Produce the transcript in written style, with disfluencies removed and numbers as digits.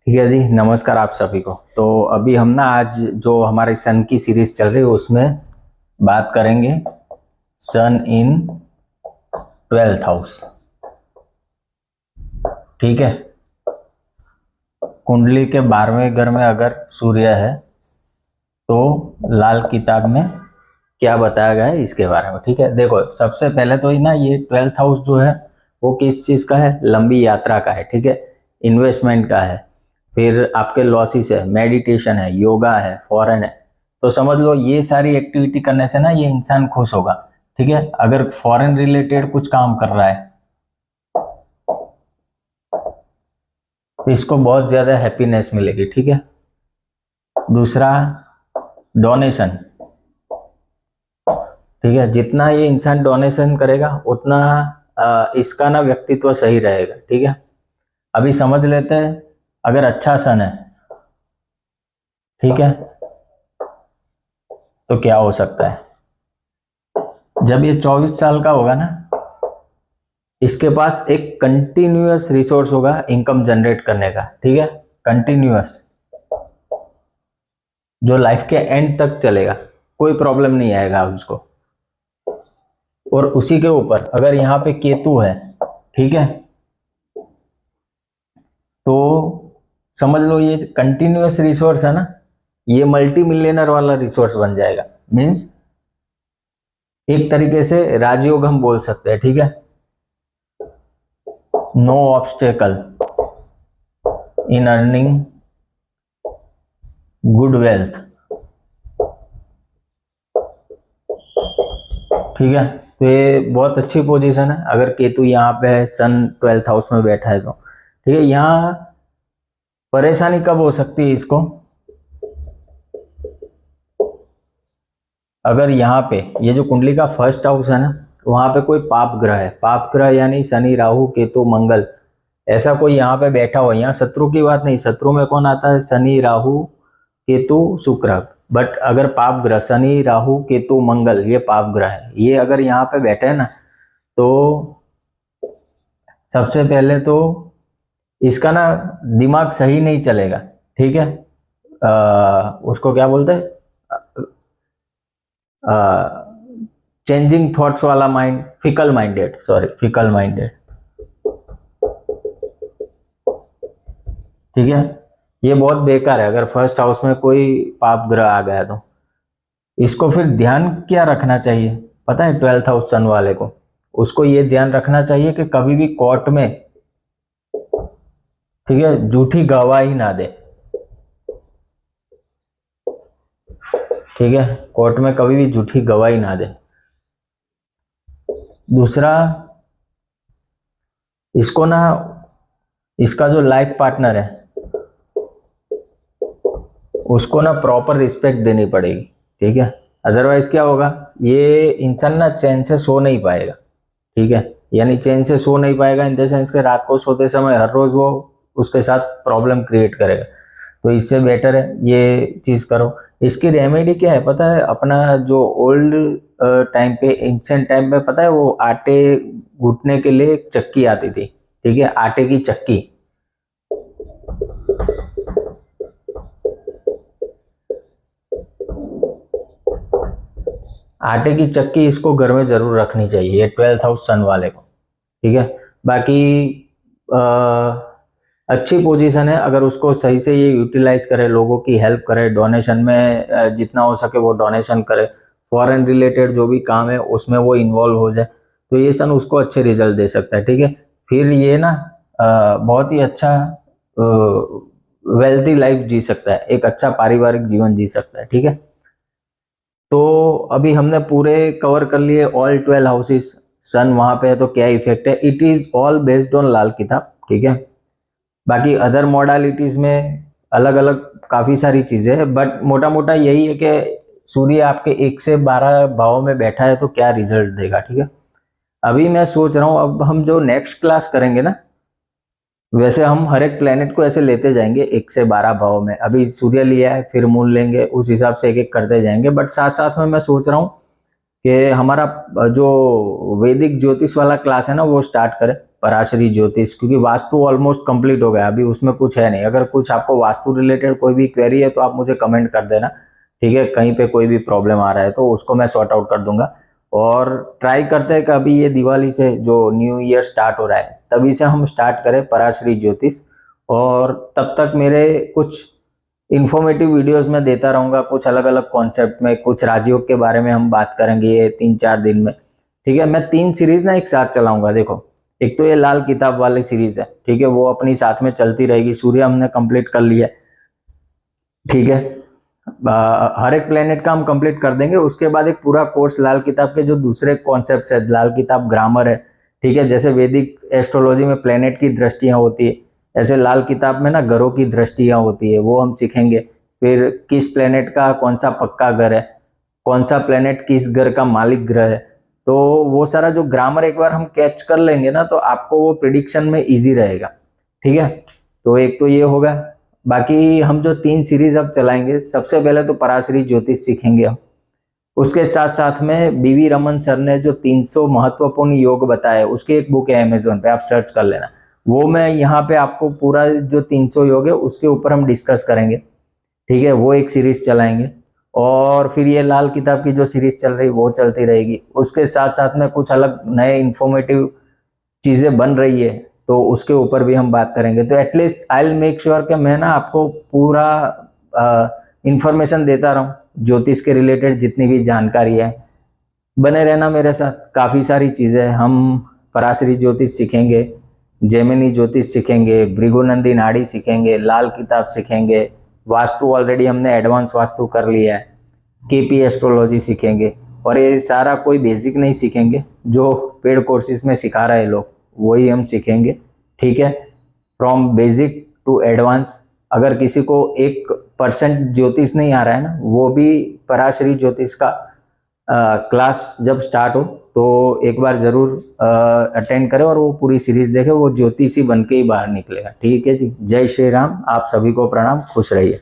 ठीक है जी, नमस्कार आप सभी को। तो अभी हम ना आज जो हमारी सन की सीरीज चल रही है उसमें बात करेंगे सन इन 12th हाउस। ठीक है, कुंडली के 12वें घर में अगर सूर्य है तो लाल किताब में क्या बताया गया है इसके बारे में। ठीक है, देखो सबसे पहले तो ही ना ये 12th हाउस जो है वो किस चीज का है, लंबी यात्रा का है। ठीक है, इन्वेस्टमेंट का है, फिर आपके लॉसेस है, मेडिटेशन है, योगा है, फॉरेन है। तो समझ लो ये सारी एक्टिविटी करने से ना ये इंसान खुश होगा। ठीक है, अगर फॉरेन रिलेटेड कुछ काम कर रहा है तो इसको बहुत ज्यादा हैप्पीनेस मिलेगी। ठीक है, दूसरा डोनेशन। ठीक है, जितना ये इंसान डोनेशन करेगा उतना इसका ना व्यक्तित्व सही रहेगा। ठीक है, अभी समझ लेते हैं अगर अच्छा सन है, ठीक है, तो क्या हो सकता है। जब ये 24 साल का होगा ना, इसके पास एक कंटिन्यूअस रिसोर्स होगा इनकम जनरेट करने का। ठीक है, कंटिन्यूअस, जो लाइफ के एंड तक चलेगा, कोई प्रॉब्लम नहीं आएगा उसको। और उसी के ऊपर अगर यहाँ पे केतु है, ठीक है, तो समझ लो ये कंटिन्यूअस रिसोर्स है ना, ये मल्टी मिलियनर वाला रिसोर्स बन जाएगा। मीन्स एक तरीके से राजयोग हम बोल सकते हैं। ठीक है, no obstacle in earning good wealth. ठीक है, तो ये बहुत अच्छी पोजीशन है अगर केतु यहाँ पे है, सन 12th हाउस में बैठा है तो। ठीक है, यहाँ परेशानी कब हो सकती है इसको, अगर यहाँ पे ये जो कुंडली का फर्स्ट हाउस है ना, वहां पे कोई पाप ग्रह है। पाप ग्रह यानी शनि, राहु, केतु, मंगल, ऐसा कोई यहाँ पे बैठा हो। यहाँ शत्रु की बात नहीं, शत्रु में कौन आता है, शनि, राहु, केतु, शुक्र। बट अगर पाप ग्रह शनि, राहु, केतु, मंगल, ये पाप ग्रह है, ये अगर यहाँ पे बैठे है ना, तो सबसे पहले तो इसका ना दिमाग सही नहीं चलेगा। ठीक है, उसको क्या बोलते हैं, चेंजिंग थॉट्स वाला mind, fickle minded, sorry fickle minded. ठीक है, ये बहुत बेकार है अगर फर्स्ट हाउस में कोई पाप ग्रह आ गया तो। इसको फिर ध्यान क्या रखना चाहिए पता है, 12th हाउस सन वाले को, उसको ये ध्यान रखना चाहिए कि कभी भी कोर्ट में, ठीक है, झूठी गवाही ना दे। ठीक है, कोर्ट में कभी भी झूठी गवाही ना दे। दूसरा, इसको ना, इसका जो लाइफ पार्टनर है उसको ना प्रॉपर रिस्पेक्ट देनी पड़ेगी। ठीक है, अदरवाइज क्या होगा, ये इंसान ना चैन से सो नहीं पाएगा। ठीक है, यानी चैन से सो नहीं पाएगा इन द सेंस के रात को सोते समय हर रोज वो उसके साथ प्रॉब्लम क्रिएट करेगा। तो इससे बेटर है ये चीज करो। इसकी रेमेडी क्या है पता है, अपना जो ओल्ड टाइम पे, एंशिएंट टाइम पे, पता है वो आटे घुटने के लिए एक चक्की आती थी। ठीक है, आटे की चक्की, आटे की चक्की इसको घर में जरूर रखनी चाहिए, ये 12th हाउस सन वाले को। ठीक है, बाकी अच्छी पोजीशन है अगर उसको सही से ये यूटिलाइज करे, लोगों की हेल्प करे, डोनेशन में जितना हो सके वो डोनेशन करे, फॉरेन रिलेटेड जो भी काम है उसमें वो इन्वॉल्व हो जाए, तो ये सन उसको अच्छे रिजल्ट दे सकता है। ठीक है, फिर ये ना बहुत ही अच्छा वेल्थी लाइफ जी सकता है, एक अच्छा पारिवारिक जीवन जी सकता है। ठीक है, तो अभी हमने पूरे कवर कर लिए ऑल 12 हाउसेस, सन वहां पे है तो क्या इफेक्ट है। It is all based on Lal Kitab. ठीक है, बाकी अदर मॉडलिटीज में अलग अलग काफी सारी चीजें हैं, बट मोटा मोटा यही है कि सूर्य आपके 1 से 12 भाव में बैठा है तो क्या रिजल्ट देगा। ठीक है, अभी मैं सोच रहा हूँ अब हम जो नेक्स्ट क्लास करेंगे ना, वैसे हम हर एक प्लेनेट को ऐसे लेते जाएंगे 1 से 12 भाव में। अभी सूर्य लिया है, फिर मून लेंगे, उस हिसाब से एक एक करते जाएंगे। बट साथ साथ में मैं सोच रहा हूँ कि हमारा जो वैदिक ज्योतिष वाला क्लास है ना वो स्टार्ट करें, पराशरी ज्योतिष, क्योंकि वास्तु ऑलमोस्ट कंप्लीट हो गया, अभी उसमें कुछ है नहीं। अगर कुछ आपको वास्तु रिलेटेड कोई भी क्वेरी है तो आप मुझे कमेंट कर देना, ठीक है। कहीं पे कोई भी प्रॉब्लम आ रहा है तो उसको मैं सॉर्ट आउट कर दूंगा। और ट्राई करते हैं कि अभी ये दिवाली से जो न्यू ईयर स्टार्ट हो रहा है तभी से हम स्टार्ट करें पराशरी ज्योतिष। और तब तक मेरे कुछ इंफॉर्मेटिव वीडियोस में देता रहूंगा, कुछ अलग अलग कॉन्सेप्ट में, कुछ राजयोग के बारे में हम बात करेंगे ये 3-4 दिन में, ठीक है। मैं 3 सीरीज ना एक साथ चलाऊंगा। देखो, एक तो ये लाल किताब वाली सीरीज है, ठीक है, वो अपनी साथ में चलती रहेगी। सूर्य हमने कंप्लीट कर लिया, ठीक है। हर एक प्लेनेट का हम कंप्लीट कर देंगे। उसके बाद एक पूरा कोर्स लाल किताब के जो दूसरे कॉन्सेप्ट है, लाल किताब ग्रामर है, ठीक है। जैसे वैदिक एस्ट्रोलॉजी में प्लेनेट की दृष्टियां होती है, ऐसे लाल किताब में ना ग्रहों की दृष्टियां होती है, वो हम सीखेंगे। फिर किस प्लेनेट का कौन सा पक्का घर है, कौन सा प्लेनेट किस घर का मालिक ग्रह है, तो वो सारा जो ग्रामर एक बार हम कैच कर लेंगे ना तो आपको वो प्रिडिक्शन में इजी रहेगा, ठीक है। तो एक तो ये होगा। बाकी हम जो 3 सीरीज अब चलाएंगे, सबसे पहले तो पराशरी ज्योतिष सीखेंगे हम। उसके साथ साथ में बीवी रमन सर ने जो 300 महत्वपूर्ण योग बताए, उसकी एक बुक है अमेजोन पे, आप सर्च कर लेना। वो मैं यहाँ पे आपको पूरा जो 300 योग है उसके ऊपर हम डिस्कस करेंगे, ठीक है। वो एक सीरीज चलाएंगे। और फिर ये लाल किताब की जो सीरीज चल रही वो चलती रहेगी। उसके साथ साथ में कुछ अलग नए इंफॉर्मेटिव चीजें बन रही है तो उसके ऊपर भी हम बात करेंगे। तो at least I will make sure कि मैं ना आपको पूरा इंफॉर्मेशन देता रहूं, ज्योतिष के रिलेटेड जितनी भी जानकारी है। बने रहना मेरे साथ, काफ़ी सारी चीज़ें हम पराशरी ज्योतिष सीखेंगे, जैमिनी ज्योतिष सीखेंगे, भृगुनंदी नाड़ी सीखेंगे, लाल किताब सीखेंगे, वास्तु ऑलरेडी हमने एडवांस वास्तु कर लिया है, केपी एस्ट्रोलॉजी सीखेंगे। और ये सारा कोई बेसिक नहीं सीखेंगे, जो पेड कोर्सेज में सिखा रहे लोग वही हम सीखेंगे, ठीक है। From basic to advance. अगर किसी को 1% ज्योतिष नहीं आ रहा है ना, वो भी पराशरी ज्योतिष का क्लास जब स्टार्ट हो तो एक बार जरूर अटेंड करें और वो पूरी सीरीज देखें, वो ज्योतिषी बन के ही बाहर निकलेगा, ठीक है जी। जय श्री राम, आप सभी को प्रणाम, खुश रहिए।